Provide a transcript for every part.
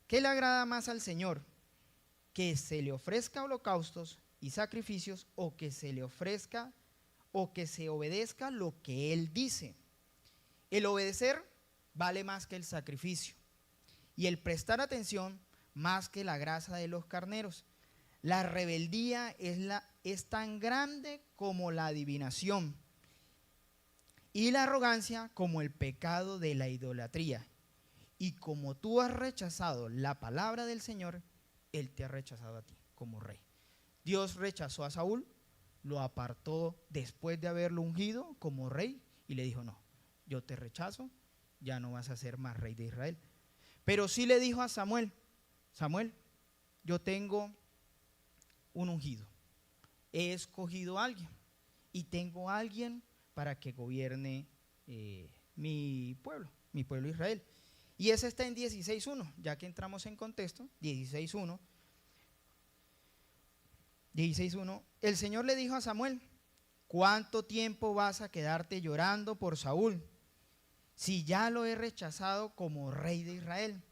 ¿Qué le agrada más al Señor? ¿Que se le ofrezca holocaustos y sacrificios o que se le ofrezca o que se obedezca lo que Él dice? El obedecer vale más que el sacrificio y el prestar atención más que la grasa de los carneros. La rebeldía es tan grande como la adivinación y la arrogancia como el pecado de la idolatría. Y como tú has rechazado la palabra del Señor, Él te ha rechazado a ti como rey. Dios rechazó a Saúl, lo apartó después de haberlo ungido como rey y le dijo, no, yo te rechazo, ya no vas a ser más rey de Israel. Pero sí le dijo a Samuel, Samuel, yo tengo un ungido, he escogido a alguien y tengo a alguien para que gobierne mi pueblo Israel. Y ese está en 16.1, ya que entramos en contexto, 16.1. 16.1, el Señor le dijo a Samuel, ¿cuánto tiempo vas a quedarte llorando por Saúl? Si ya lo he rechazado como rey de Israel.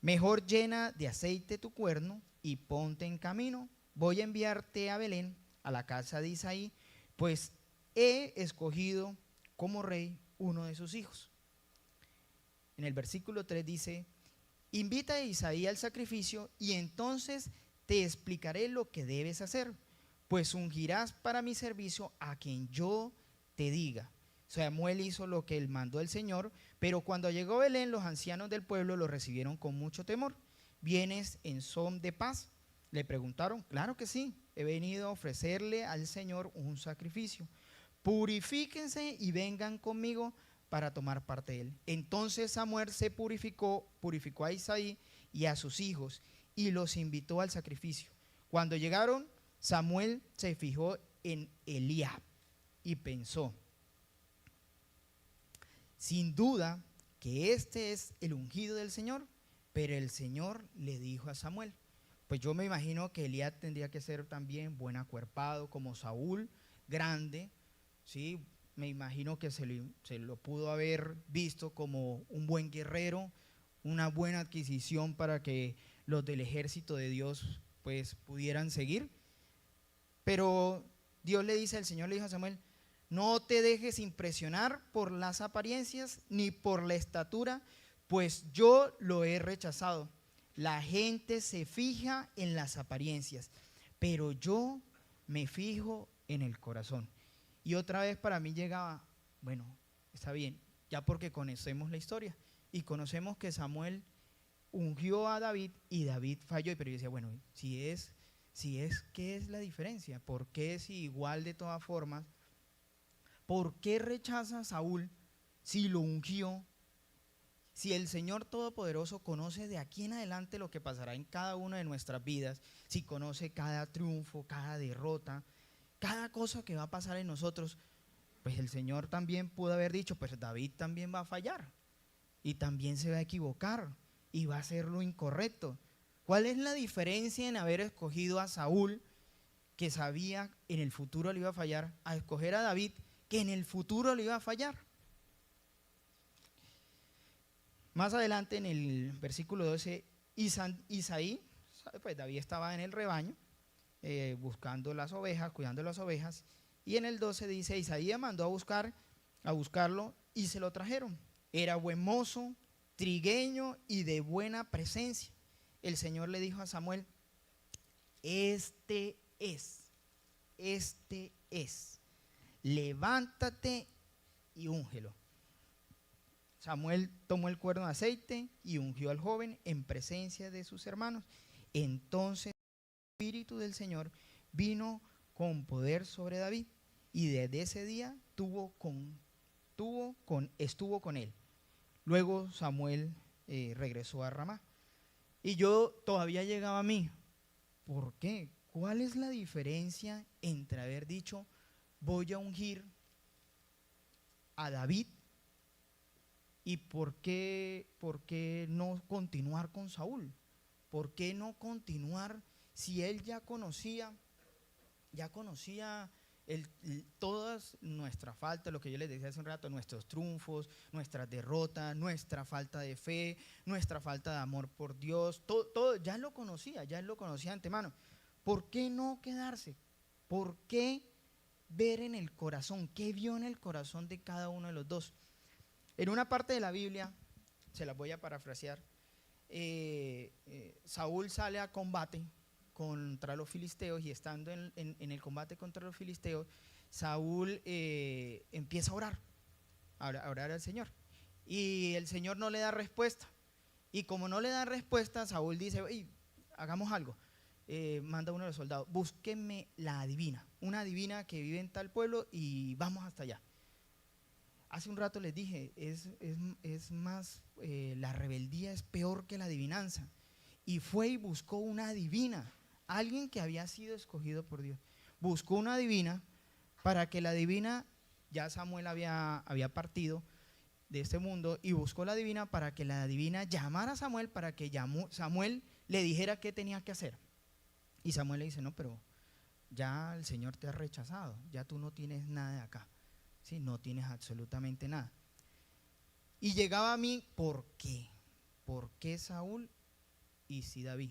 Mejor llena de aceite tu cuerno y ponte en camino. Voy a enviarte a Belén, a la casa de Isaí, pues he escogido como rey uno de sus hijos. En el versículo 3 dice, invita a Isaí al sacrificio y entonces te explicaré lo que debes hacer, pues ungirás para mi servicio a quien yo te diga. Samuel hizo lo que él mandó el Señor, pero cuando llegó a Belén, los ancianos del pueblo lo recibieron con mucho temor. ¿Vienes en son de paz? Le preguntaron. Claro que sí, he venido a ofrecerle al Señor un sacrificio. Purifíquense y vengan conmigo para tomar parte de él. Entonces Samuel se purificó a Isaí y a sus hijos y los invitó al sacrificio. Cuando llegaron, Samuel se fijó en Eliab y pensó, sin duda que este es el ungido del Señor. Pero el Señor le dijo a Samuel, pues yo me imagino que Eliab tendría que ser también buen acuerpado como Saúl, grande, ¿sí? Me imagino que se lo pudo haber visto como un buen guerrero, una buena adquisición para que los del ejército de Dios pues pudieran seguir. Pero Dios le dice, el Señor le dijo a Samuel, no te dejes impresionar por las apariencias ni por la estatura, pues yo lo he rechazado. La gente se fija en las apariencias, pero yo me fijo en el corazón. Y otra vez para mí llegaba, bueno, está bien, ya porque conocemos la historia y conocemos que Samuel ungió a David y David falló, pero yo decía, bueno, si es, ¿qué es la diferencia? ¿Por qué si igual de todas formas? ¿Por qué rechaza a Saúl si lo ungió? Si el Señor Todopoderoso conoce de aquí en adelante lo que pasará en cada una de nuestras vidas, si conoce cada triunfo, cada derrota, cada cosa que va a pasar en nosotros, pues el Señor también pudo haber dicho, pues David también va a fallar y también se va a equivocar y va a hacer lo incorrecto. ¿Cuál es la diferencia en haber escogido a Saúl, que sabía en el futuro le iba a fallar, a escoger a David, que en el futuro le iba a fallar? Más adelante en el versículo 12, Isaí, pues David estaba en el rebaño, buscando las ovejas, cuidando las ovejas, y en el 12 dice, Isaí mandó a buscarlo y se lo trajeron. Era buen mozo, trigueño y de buena presencia. El Señor le dijo a Samuel, este es, levántate y úngelo. Samuel tomó el cuerno de aceite y ungió al joven en presencia de sus hermanos. Entonces el Espíritu del Señor vino con poder sobre David y desde ese día estuvo con él. Luego Samuel regresó a Ramá. Y yo todavía llegaba a mí, ¿por qué? ¿Cuál es la diferencia entre haber dicho voy a ungir a David y por qué no continuar con Saúl? ¿Por qué no continuar si él ya conocía Todas nuestras faltas, lo que yo les decía hace un rato, nuestros triunfos, nuestras derrotas, nuestra falta de fe, nuestra falta de amor por Dios, todo ya lo conocía de antemano. ¿Por qué no quedarse? ¿Por qué ver en el corazón? ¿Qué vio en el corazón de cada uno de los dos? En una parte de la Biblia, se las voy a parafrasear, Saúl sale a combate contra los filisteos y estando en el combate contra los filisteos, Saúl empieza a orar al Señor, y el Señor no le da respuesta, y como no le da respuesta, Saúl dice: hagamos algo, manda a uno de los soldados, búsquenme la adivina, una adivina que vive en tal pueblo y vamos hasta allá. Hace un rato les dije, es más, la rebeldía es peor que la adivinanza. Y fue y buscó una adivina, alguien que había sido escogido por Dios. Buscó una adivina para que la adivina, ya Samuel había partido de este mundo, y buscó la adivina para que la adivina llamara a Samuel, para que Samuel le dijera qué tenía que hacer. Y Samuel le dice: no, pero ya el Señor te ha rechazado, ya tú no tienes nada de acá. Sí, no tienes absolutamente nada. Y llegaba a mí, ¿por qué? ¿Por qué Saúl y sí David?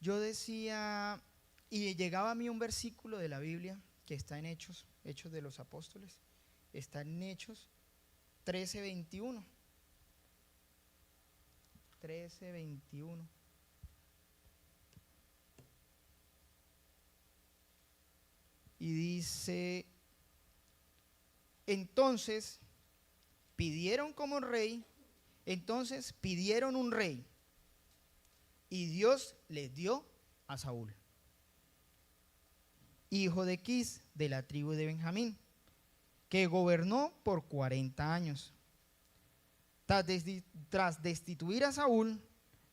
Yo decía, y llegaba a mí un versículo de la Biblia que está en Hechos de los Apóstoles, está en Hechos 13:21. 13:21. Y dice: entonces pidieron un rey, y Dios les dio a Saúl, hijo de Quis, de la tribu de Benjamín, que gobernó por 40 años. Tras destituir a Saúl,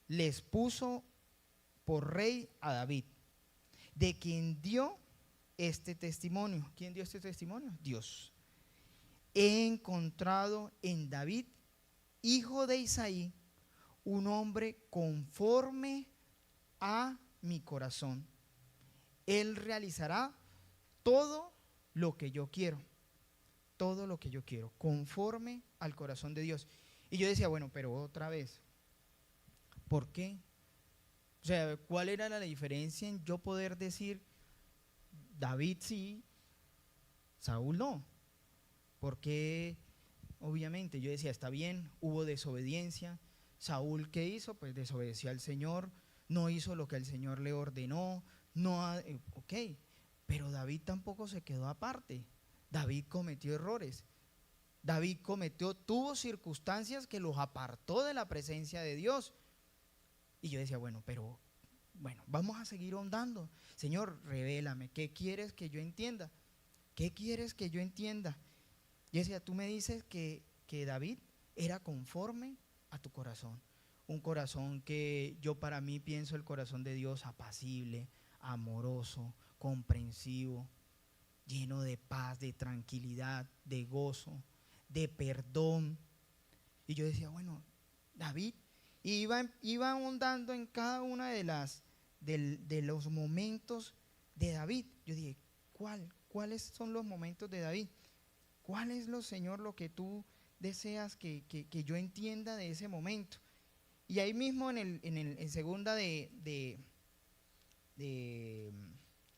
les puso por rey a David, de quien dio este testimonio. ¿Quién dio este testimonio? Dios. He encontrado en David, hijo de Isaí, un hombre conforme a mi corazón. Él realizará todo lo que yo quiero, conforme al corazón de Dios. Y yo decía, bueno, pero otra vez, ¿por qué? O sea, ¿cuál era la diferencia en yo poder decir David sí, Saúl no? Porque obviamente yo decía, está bien, hubo desobediencia. Saúl, ¿qué hizo? Pues desobedeció al Señor, no hizo lo que el Señor le ordenó, ok, pero David tampoco se quedó aparte. David cometió errores. David tuvo circunstancias que los apartó de la presencia de Dios. Y yo decía, bueno, vamos a seguir ahondando. Señor, revélame, ¿qué quieres que yo entienda? ¿Qué quieres que yo entienda? Y decía, tú me dices que David era conforme a tu corazón. Un corazón que yo para mí pienso el corazón de Dios apacible, amoroso, comprensivo, lleno de paz, de tranquilidad, de gozo, de perdón. Y yo decía, bueno, David iba ahondando en cada una de los momentos de David. Yo dije, ¿cuáles son los momentos de David? ¿Cuál es, Señor, lo que tú deseas que yo entienda de ese momento? Y ahí mismo en segunda en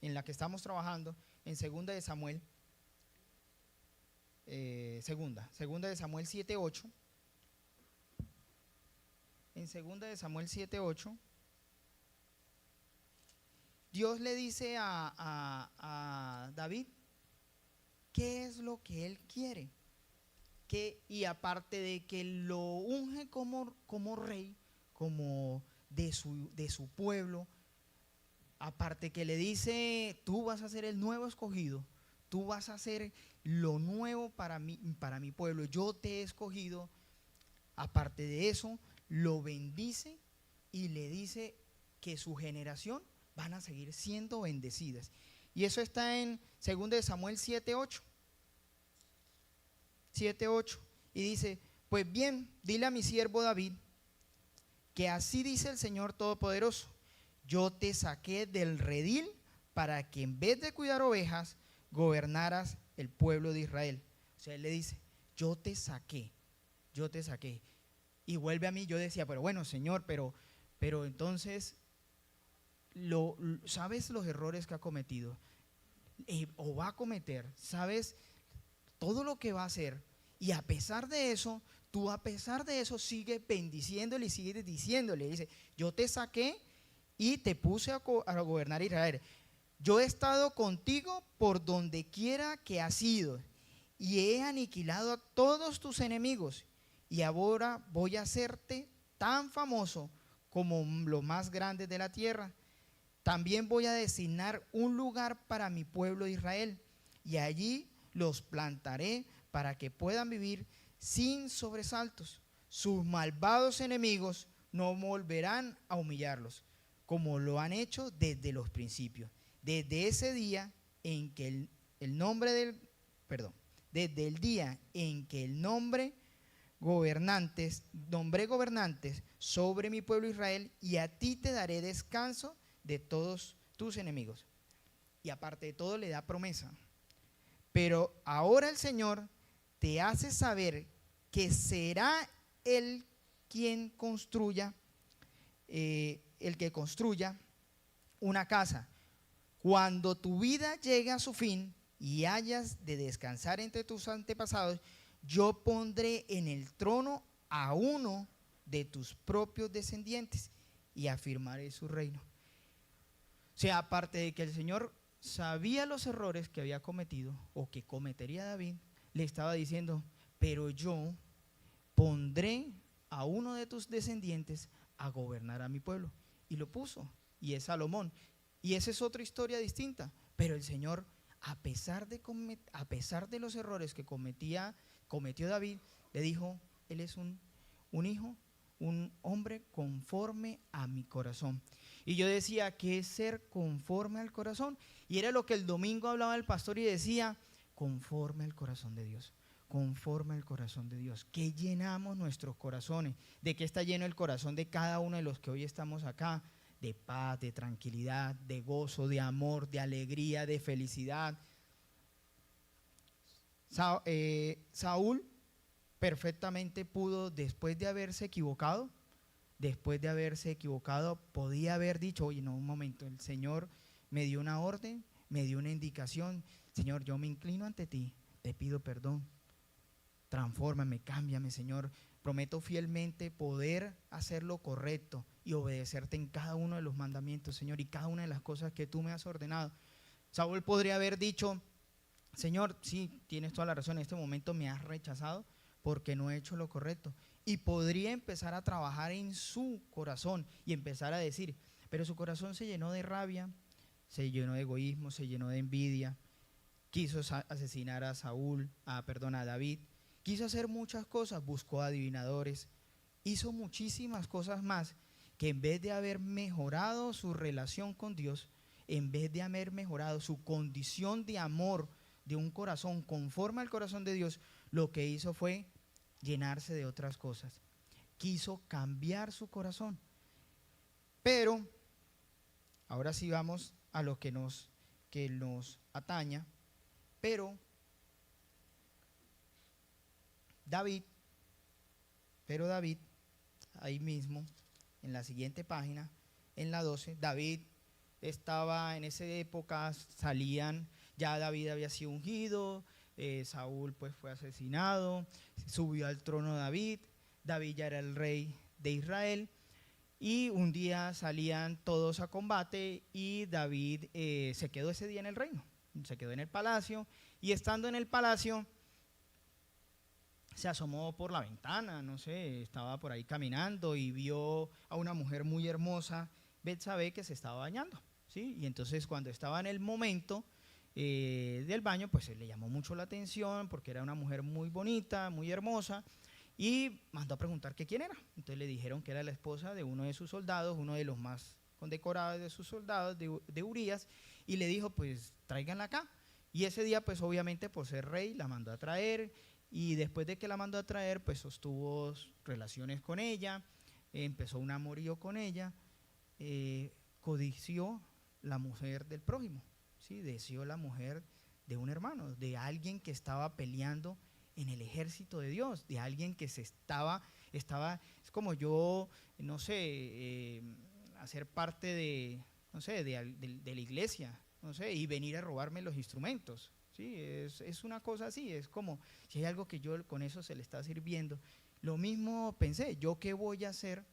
la que estamos trabajando, en segunda de Samuel, segunda de Samuel 7:8. En segunda de Samuel 7:8, Dios le dice a David qué es lo que él quiere. Y aparte de que lo unge como rey, como de su pueblo, aparte que le dice, tú vas a ser el nuevo escogido, tú vas a ser lo nuevo para mi pueblo, yo te he escogido. Aparte de eso, lo bendice y le dice que su generación van a seguir siendo bendecidas. Y eso está en 2 de Samuel 7:8. 7:8. Y dice, pues bien, dile a mi siervo David, que así dice el Señor Todopoderoso: yo te saqué del redil para que en vez de cuidar ovejas, gobernaras el pueblo de Israel. O sea, él le dice, yo te saqué. Y vuelve a mí, yo decía, pero bueno, Señor, pero entonces, ¿sabes los errores que ha cometido? O va a cometer, ¿sabes todo lo que va a hacer? Y a pesar de eso, tú a pesar de eso sigues bendiciéndole y sigues diciéndole, dice, yo te saqué y te puse a gobernar Israel. Yo he estado contigo por donde quiera que has ido y he aniquilado a todos tus enemigos y ahora voy a hacerte tan famoso como los más grandes de la tierra. También voy a designar un lugar para mi pueblo Israel y allí los plantaré para que puedan vivir sin sobresaltos. Sus malvados enemigos no volverán a humillarlos, como lo han hecho desde los principios. Desde ese día en que desde el día en que nombré gobernantes sobre mi pueblo Israel, y a ti te daré descanso de todos tus enemigos. Y aparte de todo le da promesa. Pero ahora el Señor te hace saber que será Él quien construya, el que construya una casa. Cuando tu vida llegue a su fin y hayas de descansar entre tus antepasados, yo pondré en el trono a uno de tus propios descendientes y afirmaré su reino. O sea, aparte de que el Señor sabía los errores que había cometido o que cometería David, le estaba diciendo, pero yo pondré a uno de tus descendientes a gobernar a mi pueblo. Y lo puso, y es Salomón. Y esa es otra historia distinta. Pero el Señor, a pesar de los errores que cometió David, le dijo, él es un hijo, un hombre conforme a mi corazón. Y yo decía, ¿qué es ser conforme al corazón? Y era lo que el domingo hablaba el pastor y decía, conforme al corazón de Dios. Conforme al corazón de Dios. ¿Qué llenamos nuestros corazones? ¿De qué está lleno el corazón de cada uno de los que hoy estamos acá? De paz, de tranquilidad, de gozo, de amor, de alegría, de felicidad. Saúl perfectamente pudo, después de haberse equivocado, podía haber dicho, oye, no, un momento, el Señor me dio una orden, me dio una indicación, Señor, yo me inclino ante ti, te pido perdón, transfórmame, cámbiame, Señor, prometo fielmente poder hacer lo correcto y obedecerte en cada uno de los mandamientos, Señor, y cada una de las cosas que tú me has ordenado. Saúl podría haber dicho, Señor, sí, tienes toda la razón, en este momento me has rechazado porque no he hecho lo correcto. Y podría empezar a trabajar en su corazón y empezar a decir, pero su corazón se llenó de rabia, se llenó de egoísmo, se llenó de envidia, quiso asesinar a David, quiso hacer muchas cosas, buscó adivinadores, hizo muchísimas cosas más que en vez de haber mejorado su relación con Dios, en vez de haber mejorado su condición de amor de un corazón conforme al corazón de Dios, lo que hizo fue llenarse de otras cosas. Quiso cambiar su corazón. Pero, ahora sí vamos a lo que nos ataña. Pero David, ahí mismo, en la siguiente página, en la 12, David estaba en esa época, ya David había sido ungido, Saúl pues fue asesinado, subió al trono David ya era el rey de Israel, y un día salían todos a combate y David se quedó ese día en el reino, se quedó en el palacio, y estando en el palacio se asomó por la ventana, no sé, estaba por ahí caminando y vio a una mujer muy hermosa, Betsabé, que se estaba bañando, ¿sí? Y entonces cuando estaba en el momento del baño, pues le llamó mucho la atención porque era una mujer muy bonita, muy hermosa, y mandó a preguntar que quién era. Entonces le dijeron que era la esposa de uno de sus soldados, uno de los más condecorados de sus soldados, de Urías, y le dijo, pues tráiganla acá. Y ese día, pues obviamente por ser rey, la mandó a traer, y después de que la mandó a traer, pues sostuvo relaciones con ella, empezó un amorío con ella, codició la mujer del prójimo, ¿sí? Deseó la mujer de un hermano, de alguien que estaba peleando en el ejército de Dios, de alguien que es como yo, no sé, hacer parte de, no sé, de la iglesia, no sé, y venir a robarme los instrumentos, ¿sí? Es una cosa así, es como si hay algo que yo con eso se le está sirviendo. Lo mismo pensé, ¿yo qué voy a hacer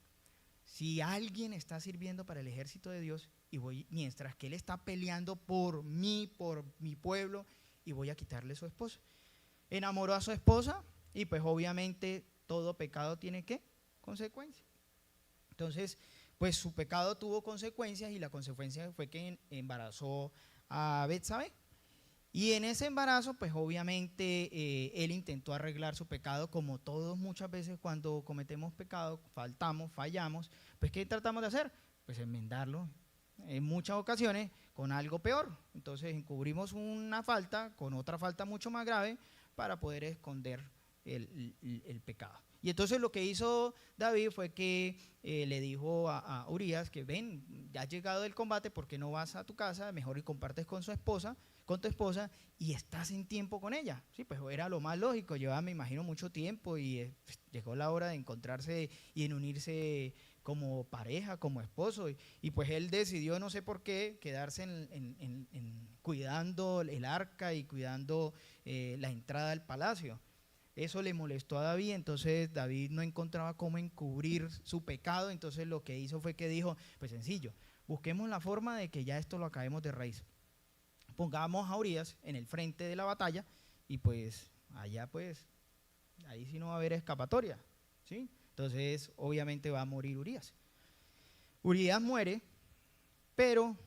si alguien está sirviendo para el ejército de Dios y mientras que él está peleando por mí, por mi pueblo, y voy a quitarle su esposa? Enamoró a su esposa y pues obviamente todo pecado tiene ¿qué? Consecuencias. Entonces, pues su pecado tuvo consecuencias y la consecuencia fue que embarazó a Betsabé. Y en ese embarazo, pues obviamente él intentó arreglar su pecado, como todos muchas veces cuando cometemos pecado, fallamos, pues ¿qué tratamos de hacer? Pues enmendarlo en muchas ocasiones con algo peor. Entonces encubrimos una falta con otra falta mucho más grave para poder esconder el pecado. Y entonces lo que hizo David fue que le dijo a Urías que ven, ya has llegado del combate, ¿por qué no vas a tu casa? Mejor y compartes con tu esposa y estás en tiempo con ella. Sí, pues era lo más lógico, llevaba me imagino mucho tiempo y pues, llegó la hora de encontrarse y en unirse como pareja, como esposo y pues él decidió, no sé por qué, quedarse cuidando el arca y cuidando la entrada al palacio. Eso le molestó a David, entonces David no encontraba cómo encubrir su pecado, entonces lo que hizo fue que dijo, pues sencillo, busquemos la forma de que ya esto lo acabemos de raíz. Pongamos a Urías en el frente de la batalla y pues allá pues, ahí sí no va a haber escapatoria, ¿sí? Entonces obviamente va a morir Urías. Urías muere, pero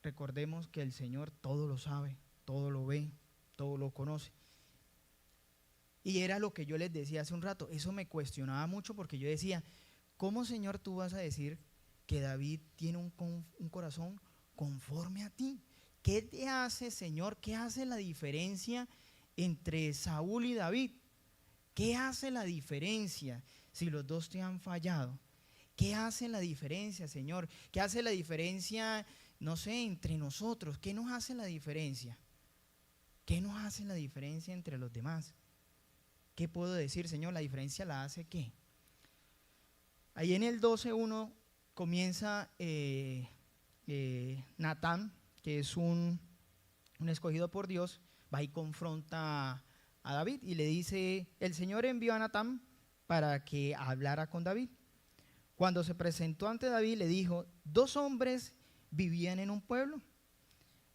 recordemos que el Señor todo lo sabe, todo lo ve, todo lo conoce. Y era lo que yo les decía hace un rato, eso me cuestionaba mucho porque yo decía, ¿cómo Señor tú vas a decir que David tiene un corazón conforme a ti? ¿Qué te hace, Señor? ¿Qué hace la diferencia entre Saúl y David? ¿Qué hace la diferencia si los dos te han fallado? ¿Qué hace la diferencia, Señor? ¿Qué hace la diferencia, no sé, entre nosotros? ¿Qué nos hace la diferencia? ¿Qué nos hace la diferencia entre los demás? ¿Qué puedo decir, Señor? ¿La diferencia la hace qué? Ahí en el 12:1 comienza Natán, que es un escogido por Dios, va y confronta a David y le dice, el Señor envió a Natán para que hablara con David. Cuando se presentó ante David le dijo, 2 hombres vivían en un pueblo,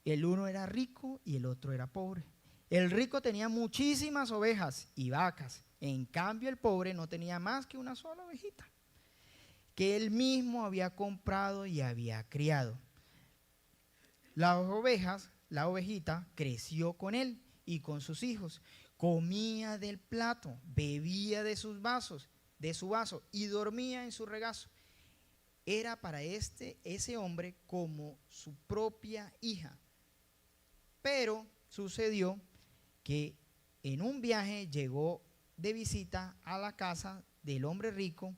el uno era rico y el otro era pobre. El rico tenía muchísimas ovejas y vacas, en cambio el pobre no tenía más que una sola ovejita, que él mismo había comprado y había criado. Las ovejas, la ovejita creció con él y con sus hijos, comía del plato, bebía de su vaso y dormía en su regazo. Era para ese hombre como su propia hija. Pero sucedió que en un viaje llegó de visita a la casa del hombre rico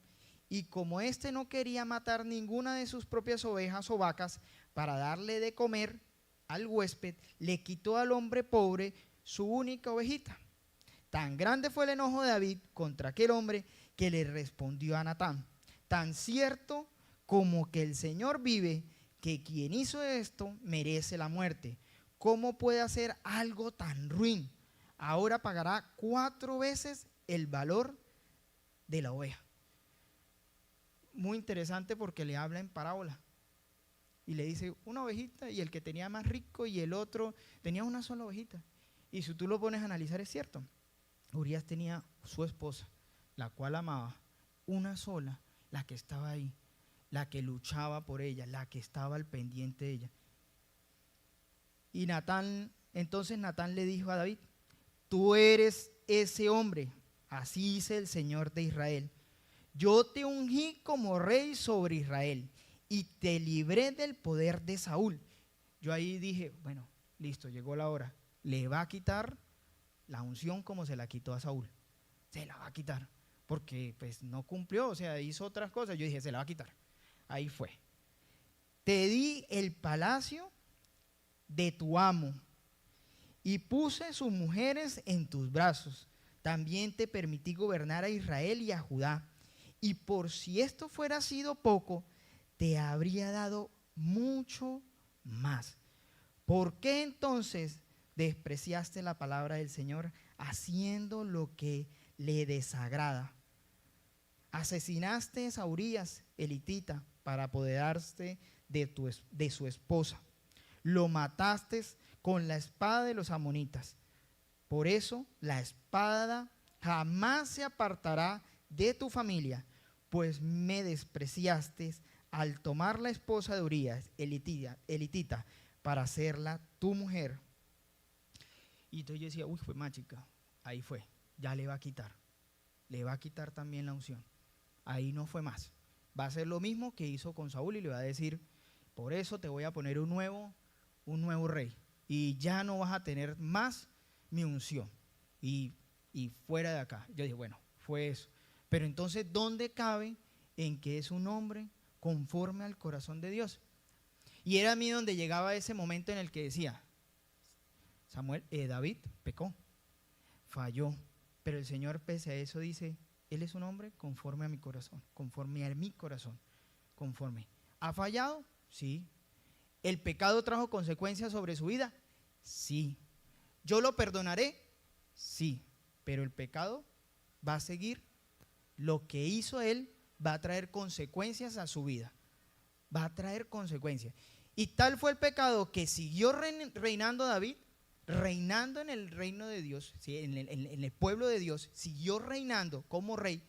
y como éste no quería matar ninguna de sus propias ovejas o vacas para darle de comer al huésped, le quitó al hombre pobre su única ovejita. Tan grande fue el enojo de David contra aquel hombre que le respondió a Natán, tan cierto como que el Señor vive, que quien hizo esto merece la muerte. ¿Cómo puede hacer algo tan ruin? Ahora pagará 4 veces el valor de la oveja. Muy interesante porque le habla en parábola. Y le dice una ovejita y el que tenía más rico y el otro tenía una sola ovejita. Y si tú lo pones a analizar es cierto. Urías tenía su esposa, la cual amaba, una sola, la que estaba ahí, la que luchaba por ella, la que estaba al pendiente de ella. Y entonces Natán le dijo a David, tú eres ese hombre, así dice el Señor de Israel. Yo te ungí como rey sobre Israel y te libré del poder de Saúl. Yo ahí dije, bueno, listo, llegó la hora. Le va a quitar la unción como se la quitó a Saúl. Se la va a quitar, porque pues no cumplió, o sea, hizo otras cosas. Yo dije, se la va a quitar. Ahí fue. Te di el palacio de tu amo y puse sus mujeres en tus brazos. También te permití gobernar a Israel y a Judá. Y por si esto fuera sido poco, te habría dado mucho más. ¿Por qué entonces despreciaste la palabra del Señor haciendo lo que le desagrada? Asesinaste a Urías, elitita, para apoderarte de su esposa. Lo mataste con la espada de los amonitas. Por eso la espada jamás se apartará de tu familia, pues me despreciaste al tomar la esposa de Urías, elitita, para hacerla tu mujer. Y entonces yo decía, uy, fue más chica, ahí fue, ya le va a quitar también la unción. Ahí no fue más. Va a hacer lo mismo que hizo con Saúl y le va a decir, por eso te voy a poner un nuevo rey. Y ya no vas a tener más mi unción. Y fuera de acá. Yo dije, bueno, fue eso. Pero entonces, ¿dónde cabe en que es un hombre conforme al corazón de Dios? Y era a mí donde llegaba ese momento en el que decía, David pecó, falló. Pero el Señor, pese a eso, dice, Él es un hombre conforme a mi corazón, conforme a mi corazón, conforme. ¿Ha fallado? Sí. ¿El pecado trajo consecuencias sobre su vida? Sí. ¿Yo lo perdonaré? Sí. Pero el pecado va a seguir. Lo que hizo él va a traer consecuencias a su vida. Va a traer consecuencias. Y tal fue el pecado que siguió reinando David, reinando en el reino de Dios, ¿sí? en el pueblo de Dios, siguió reinando como rey,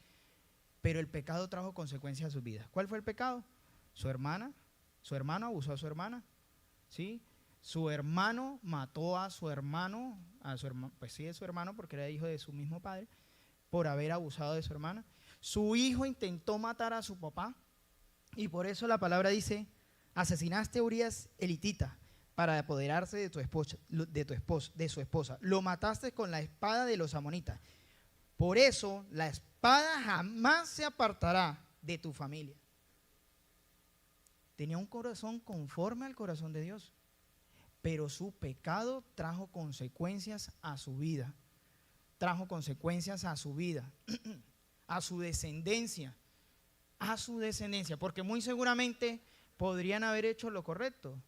pero el pecado trajo consecuencias a su vida. ¿Cuál fue el pecado? Su hermano abusó a su hermana, ¿sí? Su hermano mató a su hermano, pues sí, es su hermano porque era hijo de su mismo padre, por haber abusado de su hermana. Su hijo intentó matar a su papá y por eso la palabra dice, asesinaste a Urías elitita para apoderarse de su esposa. Lo mataste con la espada de los amonitas. Por eso la espada jamás se apartará de tu familia. Tenía un corazón conforme al corazón de Dios, pero su pecado trajo consecuencias a su vida. Trajo consecuencias a su vida, a su descendencia, porque muy seguramente podrían haber hecho lo correcto.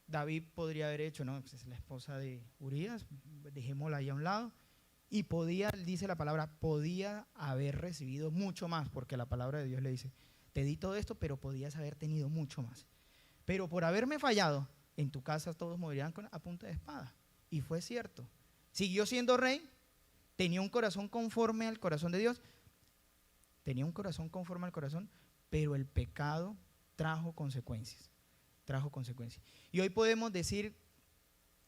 David podría haber hecho, no, pues es la esposa de Urías, dejémosla ahí a un lado. Y podía, dice la palabra, podía haber recibido mucho más, porque la palabra de Dios le dice, te di todo esto, pero podías haber tenido mucho más. Pero por haberme fallado, en tu casa todos morirían a punta de espada. Y fue cierto. Siguió siendo rey, tenía un corazón conforme al corazón de Dios, pero el pecado trajo consecuencias. Y hoy podemos decir,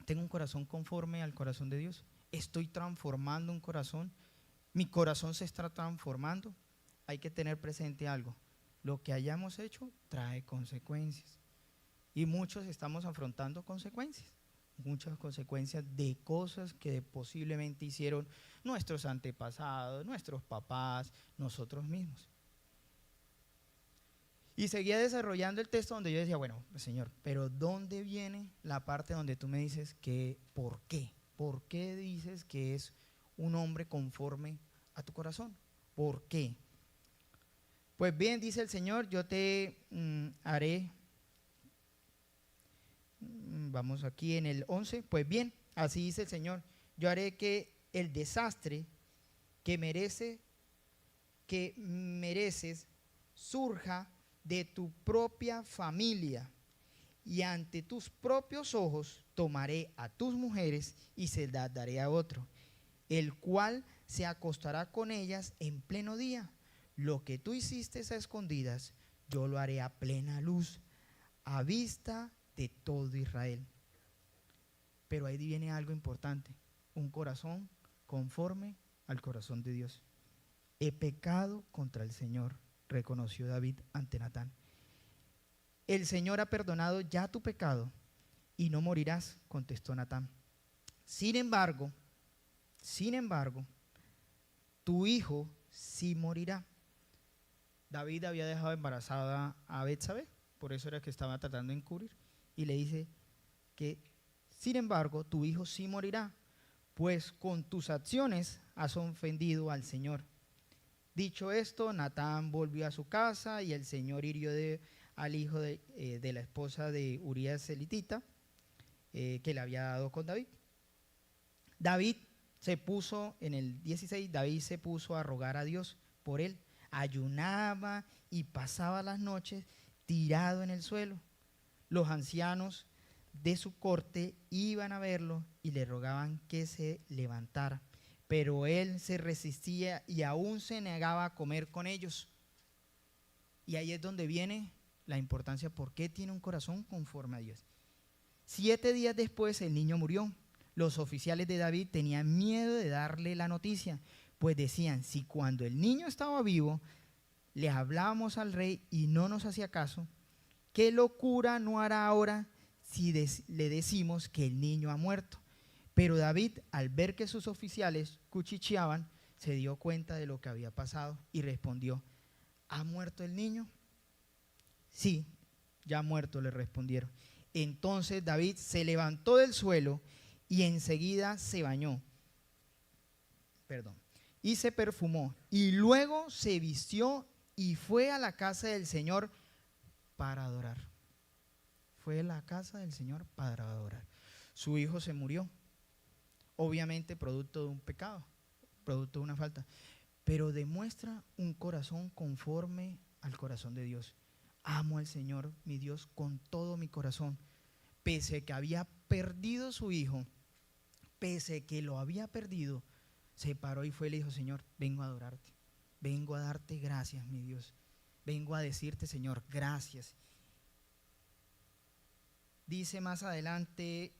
tengo un corazón conforme al corazón de Dios. Estoy transformando un corazón. Mi corazón se está transformando. Hay que tener presente algo. Lo que hayamos hecho trae consecuencias. Y muchos estamos afrontando consecuencias. Muchas consecuencias de cosas que posiblemente hicieron nuestros antepasados, nuestros papás, nosotros mismos. Y seguía desarrollando el texto donde yo decía, bueno, Señor, pero ¿dónde viene la parte donde tú me dices que ¿por qué? ¿Por qué dices que es un hombre conforme a tu corazón? ¿Por qué? Pues bien, dice el Señor, yo te haré, vamos aquí en el 11, pues bien, así dice el Señor, yo haré que el desastre que mereces surja de tu propia familia, y ante tus propios ojos tomaré a tus mujeres y se las daré a otro, el cual se acostará con ellas en pleno día. Lo que tú hiciste a escondidas, yo lo haré a plena luz, a vista de todo Israel. Pero ahí viene algo importante, un corazón conforme al corazón de Dios. He pecado contra el Señor, reconoció David ante Natán. El Señor ha perdonado ya tu pecado y no morirás, contestó Natán. Sin embargo, tu hijo sí morirá. David había dejado embarazada a Betsabé, por eso era que estaba tratando de encubrir, y le dice que, sin embargo, tu hijo sí morirá, pues con tus acciones has ofendido al Señor. Dicho esto, Natán volvió a su casa y el Señor hirió al hijo de la esposa de Urías elitita, que le había dado con David. David se puso, en el 16, David se puso a rogar a Dios por él. Ayunaba y pasaba las noches tirado en el suelo. Los ancianos de su corte iban a verlo y le rogaban que se levantara. Pero él se resistía y aún se negaba a comer con ellos. Y ahí es donde viene la importancia, ¿por qué tiene un corazón conforme a Dios? 7 días después el niño murió. Los oficiales de David tenían miedo de darle la noticia, pues decían, si cuando el niño estaba vivo le hablábamos al rey y no nos hacía caso, ¿qué locura no hará ahora si le decimos que el niño ha muerto? Pero David, al ver que sus oficiales cuchicheaban, se dio cuenta de lo que había pasado y respondió, ¿ha muerto el niño? Sí, ya ha muerto, le respondieron. Entonces David se levantó del suelo y enseguida se bañó, y se perfumó, y luego se vistió y fue a la casa del Señor para adorar. Fue a la casa del Señor para adorar. Su hijo se murió, obviamente producto de un pecado, producto de una falta, pero demuestra un corazón conforme al corazón de Dios. Amo al Señor, mi Dios, con todo mi corazón. Pese a que había perdido su hijo, pese a que lo había perdido, se paró y fue y le dijo, Señor, vengo a adorarte, vengo a darte gracias, mi Dios, vengo a decirte, Señor, gracias. Dice más adelante,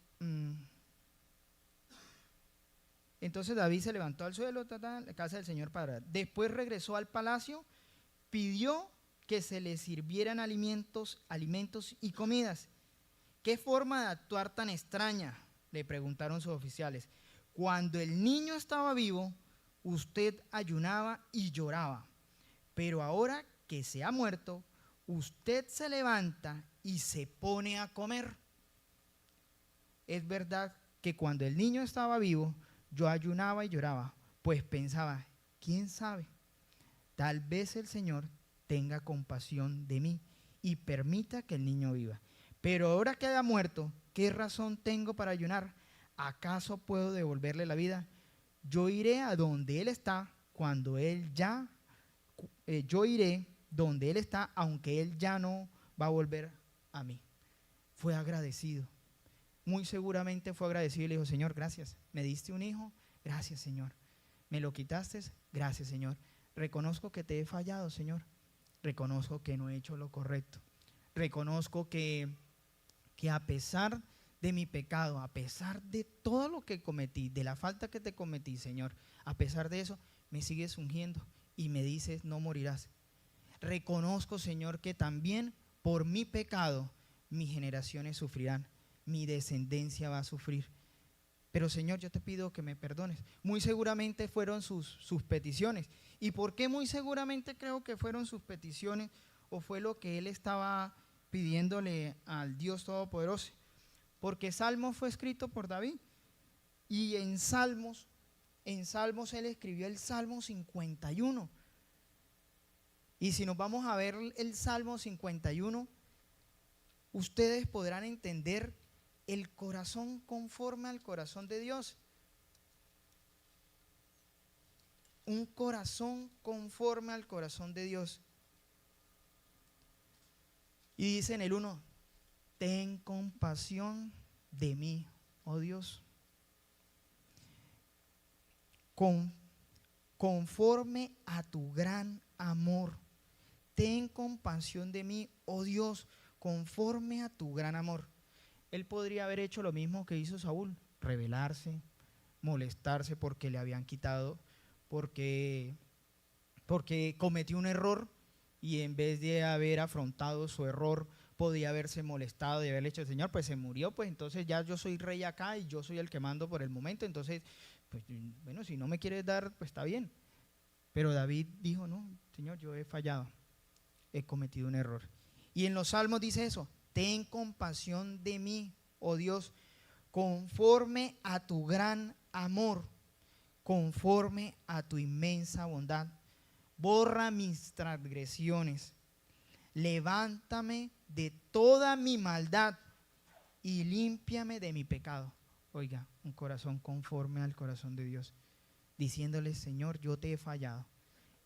entonces David se levantó al suelo, la casa del Señor para adorar. Después regresó al palacio, pidió que se le sirvieran alimentos y comidas. ¿Qué forma de actuar tan extraña?, le preguntaron sus oficiales. Cuando el niño estaba vivo, usted ayunaba y lloraba, pero ahora que se ha muerto, usted se levanta y se pone a comer. Es verdad que cuando el niño estaba vivo, yo ayunaba y lloraba, pues pensaba, ¿quién sabe? Tal vez el Señor tenga compasión de mí y permita que el niño viva. Pero ahora que haya muerto, ¿qué razón tengo para ayunar? ¿Acaso puedo devolverle la vida? Yo iré a donde él está yo iré donde él está, aunque él ya no va a volver a mí. Fue agradecido. Muy seguramente fue agradecido y le dijo, Señor, gracias. Me diste un hijo, gracias, Señor. Me lo quitaste, gracias, Señor. Reconozco que te he fallado, Señor. Reconozco que no he hecho lo correcto. Reconozco que a pesar de mi pecado, a pesar de todo lo que cometí, de la falta que te cometí, Señor, a pesar de eso, me sigues ungiendo y me dices, no morirás. Reconozco, Señor, que también por mi pecado, mis generaciones sufrirán, mi descendencia va a sufrir. Pero, Señor, yo te pido que me perdones. Muy seguramente fueron sus peticiones. ¿Y por qué muy seguramente creo que fueron sus peticiones o fue lo que él estaba pidiéndole al Dios Todopoderoso? Porque Salmos fue escrito por David y en Salmos él escribió el Salmo 51. Y si nos vamos a ver el Salmo 51, ustedes podrán entender el corazón conforme al corazón de Dios. Un corazón conforme al corazón de Dios. Y dice en el 1, ten compasión de mí, oh Dios, conforme a tu gran amor. Ten compasión de mí, oh Dios, conforme a tu gran amor. Él podría haber hecho lo mismo que hizo Saúl, rebelarse, molestarse porque le habían quitado, porque cometió un error y en vez de haber afrontado su error, podía haberse molestado y haberle dicho, Señor, pues se murió, pues entonces ya yo soy rey acá y yo soy el que mando por el momento, entonces, pues bueno, si no me quieres dar, pues está bien. Pero David dijo, no, Señor, yo he fallado, he cometido un error. Y en los Salmos dice eso: ten compasión de mí, oh Dios, conforme a tu gran amor, conforme a tu inmensa bondad. Borra mis transgresiones, levántame de toda mi maldad y límpiame de mi pecado. Oiga, un corazón conforme al corazón de Dios, diciéndole: Señor, yo te he fallado,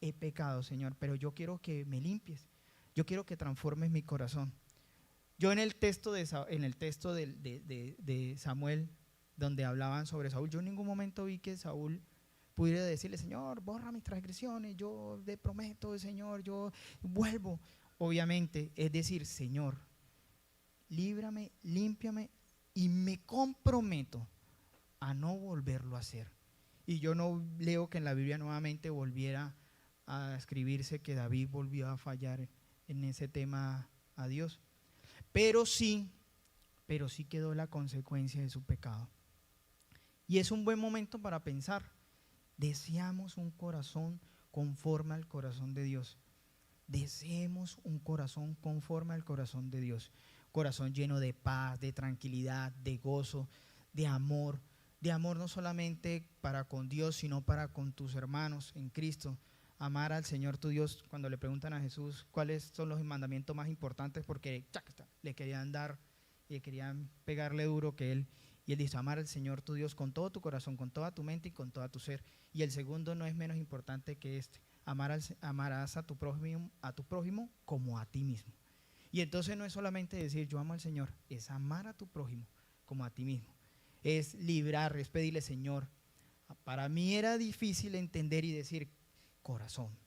he pecado, Señor, pero yo quiero que me limpies, yo quiero que transformes mi corazón. Yo en el texto de Samuel, donde hablaban sobre Saúl, yo en ningún momento vi que Saúl pudiera decirle: Señor, borra mis transgresiones, yo te prometo, Señor, yo vuelvo. Obviamente, es decir: Señor, líbrame, límpiame y me comprometo a no volverlo a hacer. Y yo no leo que en la Biblia nuevamente volviera a escribirse que David volvió a fallar en ese tema a Dios. Pero sí quedó la consecuencia de su pecado. Y es un buen momento para pensar: deseamos un corazón conforme al corazón de Dios. Deseemos un corazón conforme al corazón de Dios. Corazón lleno de paz, de tranquilidad, de gozo, de amor. De amor no solamente para con Dios, sino para con tus hermanos en Cristo. Amar al Señor tu Dios. Cuando le preguntan a Jesús cuáles son los mandamientos más importantes, porque le querían dar y le querían pegarle duro que él. Y él dice: amar al Señor tu Dios con todo tu corazón, con toda tu mente y con toda tu ser. Y el segundo no es menos importante que este: amarás a tu prójimo como a ti mismo. Y entonces no es solamente decir yo amo al Señor, es amar a tu prójimo como a ti mismo. Es librar, es pedirle: Señor, para mí era difícil entender y decir corazón,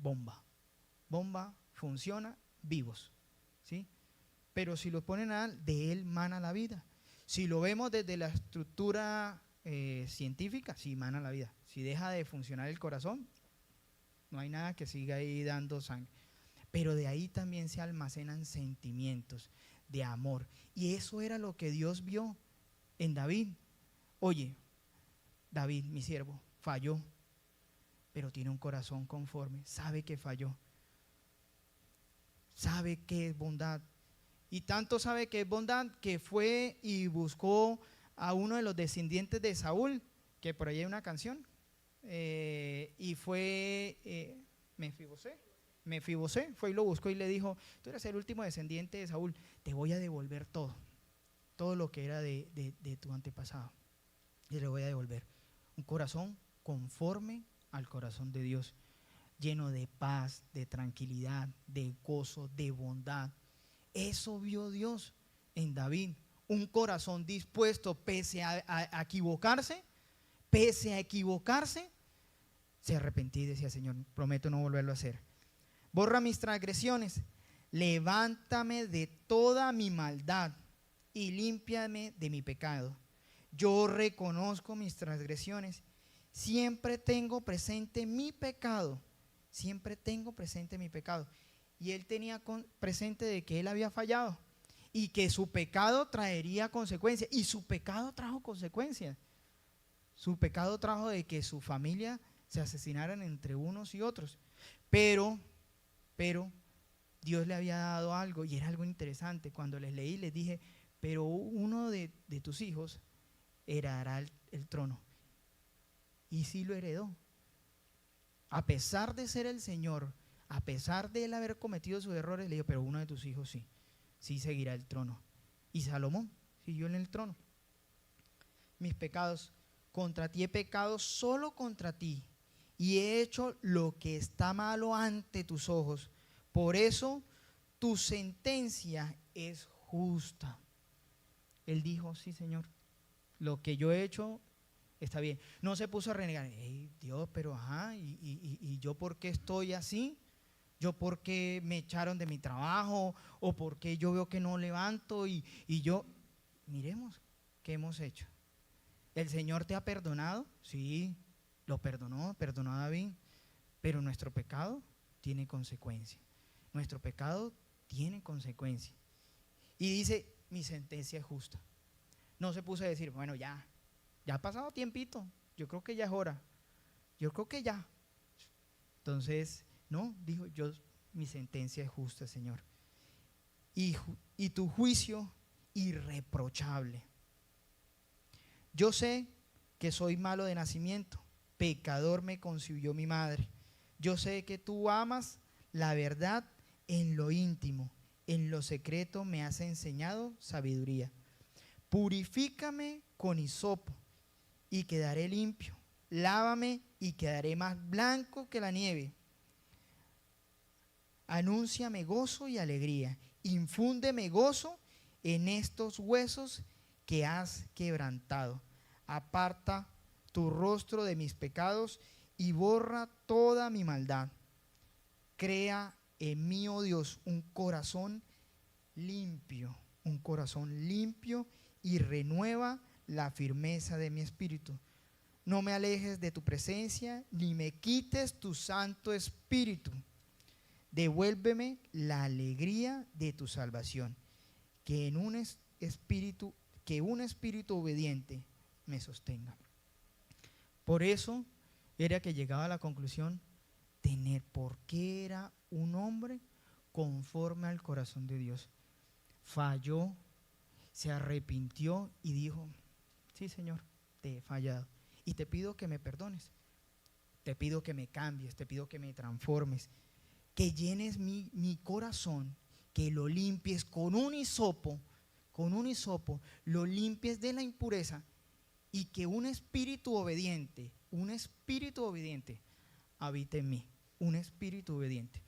bomba, funciona, vivos, ¿sí? Pero si lo ponen de él mana la vida. Si lo vemos desde la estructura científica, sí mana la vida. Si deja de funcionar el corazón, no hay nada que siga ahí dando sangre. Pero de ahí también se almacenan sentimientos de amor. Y eso era lo que Dios vio en David. Oye, David, mi siervo, falló, pero tiene un corazón conforme, sabe que falló, sabe que es bondad. Y tanto sabe que es bondad que fue y buscó a uno de los descendientes de Saúl, que por ahí hay una canción, y fue Mefibosé, fue y lo buscó y le dijo: tú eres el último descendiente de Saúl, te voy a devolver todo lo que era de tu antepasado, y le voy a devolver. Un corazón conforme al corazón de Dios, lleno de paz, de tranquilidad, de gozo, de bondad. Eso vio Dios en David, un corazón dispuesto, pese a equivocarse, se arrepentía y decía: Señor, prometo no volverlo a hacer. Borra mis transgresiones, levántame de toda mi maldad y límpiame de mi pecado. Yo reconozco mis transgresiones, siempre tengo presente mi pecado, Y él tenía presente de que él había fallado y que su pecado traería consecuencias, y su pecado trajo consecuencias. Su pecado trajo de que su familia se asesinaran entre unos y otros, pero Dios le había dado algo, y era algo interesante. Cuando les leí, les dije: pero uno de tus hijos heredará el trono. Y sí lo heredó. A pesar de ser el Señor, a pesar de él haber cometido sus errores, le dijo: pero uno de tus hijos sí seguirá el trono. Y Salomón siguió en el trono. Mis pecados, contra ti he pecado, solo contra ti, y he hecho lo que está malo ante tus ojos. Por eso tu sentencia es justa. Él dijo: sí, Señor, lo que yo he hecho está bien. No se puso a renegar: hey, Dios, pero ¿y yo por qué estoy así? ¿Yo por qué me echaron de mi trabajo? ¿O por qué yo veo que no levanto? Y yo, miremos qué hemos hecho. ¿El Señor te ha perdonado? Sí, lo perdonó a David, pero nuestro pecado tiene consecuencia. Nuestro pecado tiene consecuencia. Y dice: mi sentencia es justa. No se puso a decir: bueno, ya ha pasado tiempito, yo creo que ya es hora, yo creo que ya. Entonces, no, dijo: yo mi sentencia es justa, Señor. Y tu juicio irreprochable. Yo sé que soy malo de nacimiento, pecador me concibió mi madre. Yo sé que tú amas la verdad en lo íntimo, en lo secreto me has enseñado sabiduría. Purifícame con hisopo y quedaré limpio. Lávame y quedaré más blanco que la nieve. Anúnciame gozo y alegría. Infúndeme gozo en estos huesos que has quebrantado. Aparta tu rostro de mis pecados y borra toda mi maldad. Crea en mí, oh Dios, un corazón limpio y renueva la firmeza de mi espíritu. No me alejes de tu presencia, ni me quites tu Santo Espíritu. Devuélveme la alegría de tu salvación, que un espíritu obediente me sostenga. Por eso era que llegaba a la conclusión, por qué era un hombre conforme al corazón de Dios. Falló, se arrepintió y dijo, sí, Señor, te he fallado y te pido que me perdones, te pido que me cambies, te pido que me transformes, que llenes mi corazón, que lo limpies con un hisopo, lo limpies de la impureza y que un espíritu obediente habite en mí, un espíritu obediente.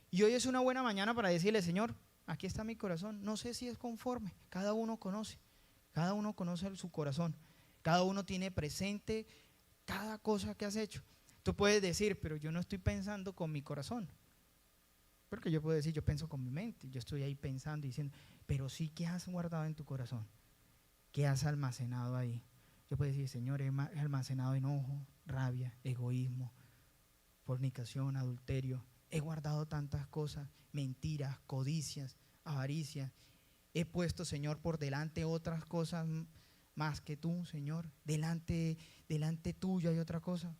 Y hoy es una buena mañana para decirle, Señor, aquí está mi corazón, no sé si es conforme, cada uno conoce su corazón, cada uno tiene presente cada cosa que has hecho. Tú puedes decir, pero yo no estoy pensando con mi corazón, porque yo puedo decir, yo pienso con mi mente, yo estoy ahí pensando y diciendo, pero sí, ¿qué has guardado en tu corazón? ¿Qué has almacenado ahí? Yo puedo decir, Señor, he almacenado enojo, rabia, egoísmo, fornicación, adulterio. He guardado tantas cosas, mentiras, codicias, avaricias. He puesto, Señor, por delante otras cosas más que tú, Señor. Delante tuyo hay otra cosa.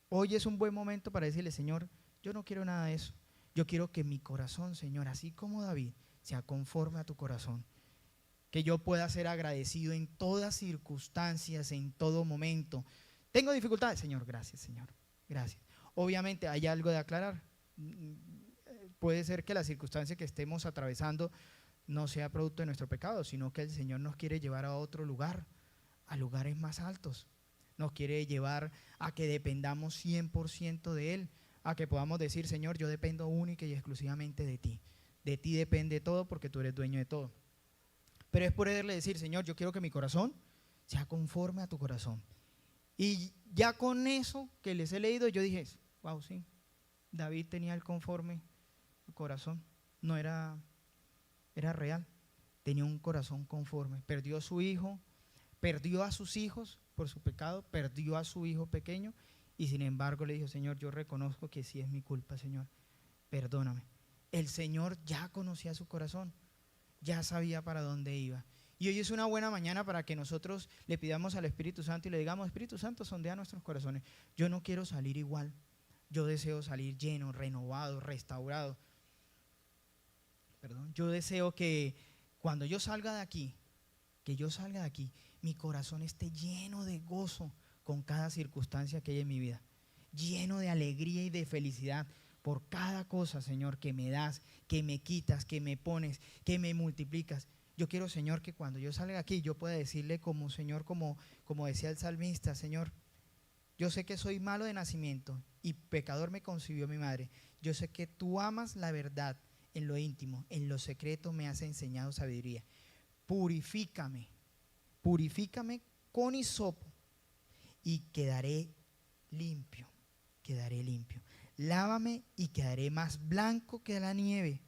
Hoy es un buen momento para decirle, Señor, yo no quiero nada de eso. Yo quiero que mi corazón, Señor, así como David, sea conforme a tu corazón. Que yo pueda ser agradecido en todas circunstancias, en todo momento. Tengo dificultades, Señor, gracias, Señor, gracias. Obviamente hay algo de aclarar. Puede ser que la circunstancia que estemos atravesando no sea producto de nuestro pecado, sino que el Señor nos quiere llevar a otro lugar, a lugares más altos. Nos quiere llevar a que dependamos 100% de Él, a que podamos decir, Señor, yo dependo única y exclusivamente de ti. De ti depende todo porque tú eres dueño de todo. Pero es poderle decir, Señor, yo quiero que mi corazón sea conforme a tu corazón. Y ya con eso que les he leído, yo dije, wow, sí, David tenía el conforme corazón, no era real, tenía un corazón conforme. Perdió a su hijo, perdió a sus hijos por su pecado, perdió a su hijo pequeño y sin embargo le dijo, Señor, yo reconozco que sí es mi culpa, Señor, perdóname. El Señor ya conocía su corazón, ya sabía para dónde iba. Y hoy es una buena mañana para que nosotros le pidamos al Espíritu Santo y le digamos, Espíritu Santo, sondea nuestros corazones. Yo no quiero salir igual, yo deseo salir lleno, renovado, restaurado. Yo deseo que cuando yo salga de aquí, mi corazón esté lleno de gozo con cada circunstancia que hay en mi vida, lleno de alegría y de felicidad por cada cosa, Señor, que me das, que me quitas, que me pones, que me multiplicas. Yo quiero, Señor, que cuando yo salga aquí yo pueda decirle como Señor, como decía el salmista, Señor, yo sé que soy malo de nacimiento y pecador me concibió mi madre. Yo sé que tú amas la verdad en lo íntimo, en lo secreto me has enseñado sabiduría. Purifícame con hisopo y quedaré limpio. Lávame y quedaré más blanco que la nieve.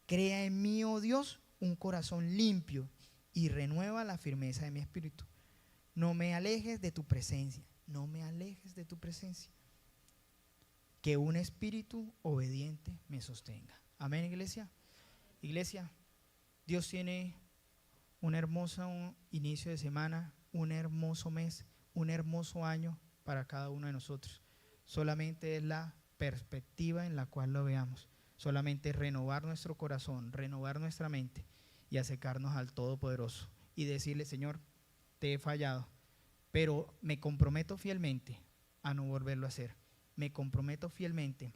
Crea en mí, oh Dios, un corazón limpio y renueva la firmeza de mi espíritu. No me alejes de tu presencia, que un espíritu obediente me sostenga. Amén, iglesia. Iglesia, Dios tiene un hermoso inicio de semana, un hermoso mes, un hermoso año para cada uno de nosotros. Solamente es la perspectiva en la cual lo veamos. Solamente renovar nuestro corazón, renovar nuestra mente y acercarnos al Todopoderoso y decirle: Señor, te he fallado, pero me comprometo fielmente a no volverlo a hacer. Me comprometo fielmente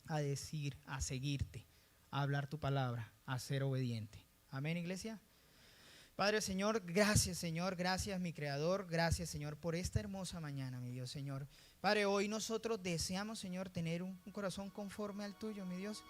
a decir, a seguirte, a hablar tu palabra, a ser obediente. Amén, iglesia. Padre, Señor, gracias mi Creador, gracias Señor por esta hermosa mañana, mi Dios, Señor. Padre, hoy nosotros deseamos, Señor, tener un corazón conforme al tuyo, mi Dios.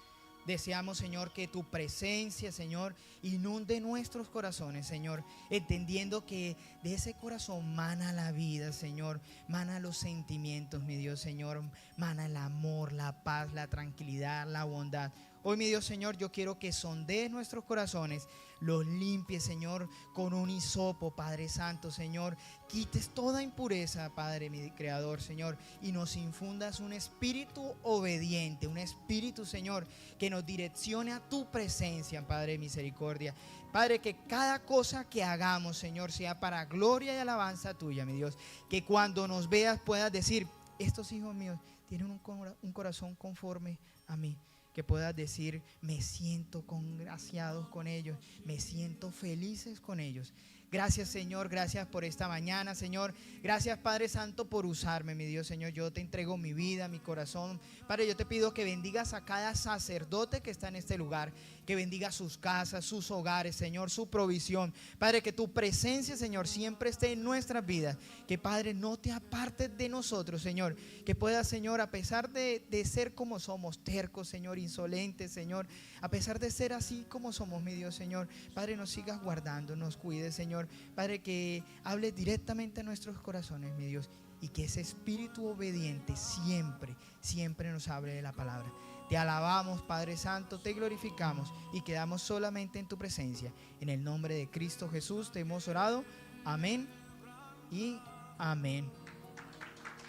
Deseamos, Señor, que tu presencia, Señor, inunde nuestros corazones, Señor, entendiendo que de ese corazón mana la vida, Señor, mana los sentimientos, mi Dios, Señor, mana el amor, la paz, la tranquilidad, la bondad. Hoy, mi Dios, Señor, yo quiero que sondees nuestros corazones, los limpies, Señor, con un hisopo, Padre Santo, Señor. Quites toda impureza, Padre, mi Creador, Señor, y nos infundas un espíritu obediente, un espíritu, Señor, que nos direccione a tu presencia, Padre de misericordia. Padre, que cada cosa que hagamos, Señor, sea para gloria y alabanza tuya, mi Dios. Que cuando nos veas puedas decir: estos hijos míos tienen un corazón conforme a mí. Que puedas decir: me siento congraciados con ellos, me siento felices con ellos. Gracias, Señor, gracias por esta mañana, Señor. Gracias, Padre Santo, por usarme, mi Dios, Señor. Yo te entrego mi vida, mi corazón. Padre, yo te pido que bendigas a cada sacerdote que está en este lugar, que bendiga sus casas, sus hogares, Señor, su provisión. Padre, que tu presencia, Señor, siempre esté en nuestras vidas. Que, Padre, no te apartes de nosotros, Señor. Que puedas, Señor, a pesar de ser como somos, tercos, Señor, insolentes, Señor, a pesar de ser así como somos, mi Dios, Señor, Padre, nos sigas guardando, nos cuides, Señor. Padre, que hables directamente a nuestros corazones, mi Dios, y que ese espíritu obediente siempre, siempre nos hable de la palabra. Te alabamos, Padre Santo, te glorificamos y quedamos solamente en tu presencia. En el nombre de Cristo Jesús te hemos orado. Amén y amén.